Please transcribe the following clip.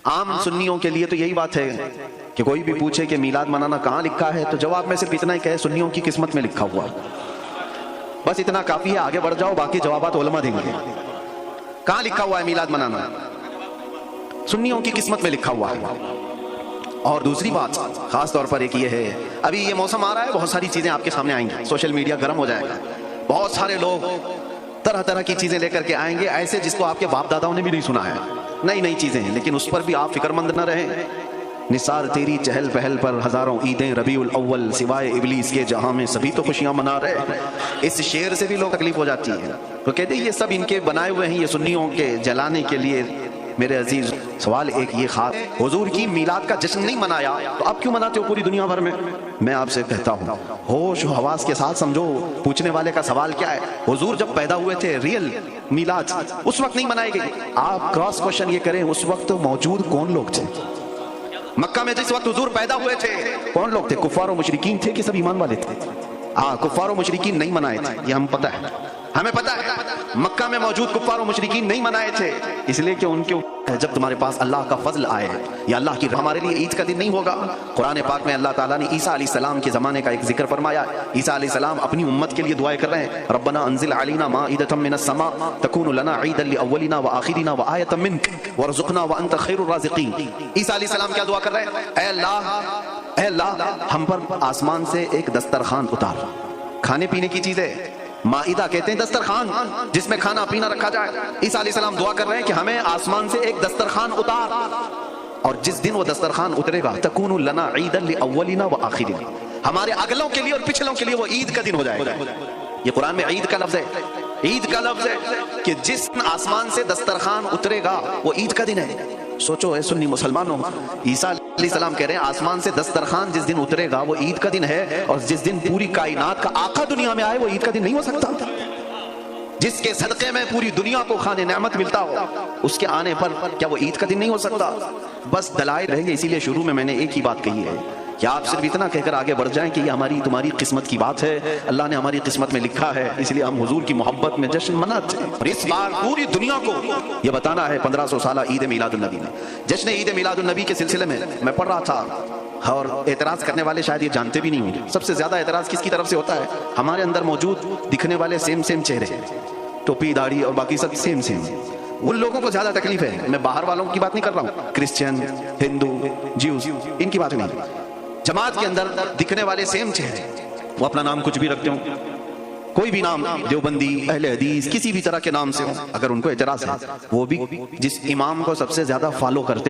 عام سنیوں کے لیے تو یہی بات ہے کہ کوئی بھی پوچھے کہ میلاد منانا کہاں لکھا ہے تو جواب میں صرف اتنا ہی کہے سنیوں کی قسمت میں لکھا ہوا، بس اتنا کافی ہے، آگے بڑھ جاؤ، باقی جوابات علماء دیں گے۔ کہاں لکھا ہوا ہے میلاد منانا؟ سنیوں کی قسمت میں لکھا ہوا ہے۔ اور دوسری بات خاص طور پر ایک یہ ہے، ابھی یہ موسم آ رہا ہے، بہت ساری چیزیں آپ کے سامنے آئیں گی، سوشل میڈیا گرم ہو جائے گا، بہت سارے لوگ طرح طرح کی چیزیں لے کر کے آئیں گے، ایسے جس کو آپ کے باپ داداؤں نے بھی نہیں سنا ہے، نئی نئی چیزیں ہیں، لیکن اس پر بھی آپ فکر مند نہ رہیں۔ نثار تیری چہل پہل پر ہزاروں عیدیں ربیع الاول، سوائے ابلیس کے جہاں میں سبھی تو خوشیاں منا رہے ہیں۔ اس شعر سے بھی لوگ تکلیف ہو جاتی ہے، تو کہتے ہیں یہ سب ان کے بنائے ہوئے ہیں، یہ سنیوں کے جلانے کے لیے۔ میرے عزیز سوال ایک یہ خاص، حضور کی میلاد کا جشن نہیں منایا تو آپ کیوں مناتے ہو پوری دنیا بھر میں؟ میں آپ سے کہتا ہوں ہوش و حواس کے ساتھ سمجھو پوچھنے والے کا سوال کیا ہے۔ حضور جب پیدا ہوئے تھے ریئل میلاد اس وقت نہیں منائی گئی۔ آپ کراس کوشچن یہ کریں اس وقت موجود کون لوگ تھے؟ مکہ میں جس وقت حضور پیدا ہوئے تھے کون لوگ تھے؟ کفار و مشرکین تھے کہ سب ایمان والے تھے؟ کفار و مشرکین نہیں منائے تھے، یہ ہم پتہ ہے، ہمیں پتہ ہے مکہ میں موجود کفار و مشرکین نہیں منائے تھے، اس لیے کہ ان کے جب تمہارے پاس اللہ کا فضل آئے یا اللہ کی ہمارے لیے عید کا دن نہیں ہوگا۔ قرآن پاک میں اللہ تعالیٰ نے عیسیٰ علیہ السلام کے زمانے کا ایک ذکر فرمایا۔ عیسیٰ علیہ السلام اپنی امت کے لیے دعائیں کر رہے ہیں، ربنا انزل علینا مائدۃ من السماء تکون لنا عیدا لاولنا وآخرنا وآیۃ منک وارزقنا وانت خیر الرازقین۔ عیسیٰ علیہ السلام کیا دعا کر رہے ہیں؟ اے اللہ ہم پر آسمان سے ایک دسترخوان اتار، کھانے پینے کی چیزیں، مائدہ کہتے ہیں دسترخوان جس میں کھانا پینا رکھا جائے۔ عیسیٰ علیہ السلام دعا کر رہے ہیں کہ ہمیں آسمان سے ایک دسترخوان اتار، اور جس دن وہ دسترخوان اترے گا تکون لنا عیدا لاولنا وآخرنا، ہمارے اگلوں کے لیے اور پچھلوں کے لیے وہ عید کا دن ہو جائے گا۔ یہ قرآن میں عید کا لفظ ہے، عید کا لفظ ہے کہ جس آسمان سے دسترخوان اترے گا وہ عید کا دن ہے۔ سوچو اے سنی مسلمانوں، عیسیٰ علیہ السلام کہہ رہے ہیں آسمان سے دسترخوان جس دن اترے گا وہ عید کا دن ہے، اور جس دن پوری کائنات کا آقا دنیا میں آئے وہ عید کا دن نہیں ہو سکتا۔ جس کے صدقے میں پوری دنیا کو کھانے نعمت ملتا ہو اس کے آنے پر کیا وہ عید کا دن نہیں ہو سکتا؟ بس دلائل رہیں گے، اسی لیے شروع میں میں نے ایک ہی بات کہی ہے کہ آپ صرف اتنا کہہ کر آگے بڑھ جائیں کہ یہ ہماری تمہاری قسمت کی بات ہے، اللہ نے ہماری قسمت میں لکھا ہے، اس لیے ہم حضور کی محبت میں جشن مناتے ہیں۔ اور اس بار پوری دنیا کو یہ بتانا ہے 1500 سالہ عید میلاد النبی میں، جشن عید میلاد النبی کے سلسلے میں میں پڑھ رہا تھا، اور اعتراض کرنے والے شاید یہ جانتے بھی نہیں ہوں گے سب سے زیادہ اعتراض کس کی طرف سے ہوتا ہے؟ ہمارے اندر موجود دکھنے والے سیم چہرے، ٹوپی داڑھی اور باقی سب سیم ان لوگوں کو زیادہ تکلیف ہے۔ میں باہر والوں کی بات نہیں کر رہا ہوں، کرسچین، ہندو، جیوز، ان کی بات نہیں۔ جماعت کے اندر دکھنے والے سیم چہرے، وہ اپنا نام کچھ بھی رکھتے ہوں، کوئی بھی نام، دیوبندی، اہل حدیث، کسی بھی طرح کے نام سے ہوں، اگر ان کو اعتراض ہے وہ بھی جس امام کو سب سے زیادہ فالو کرتے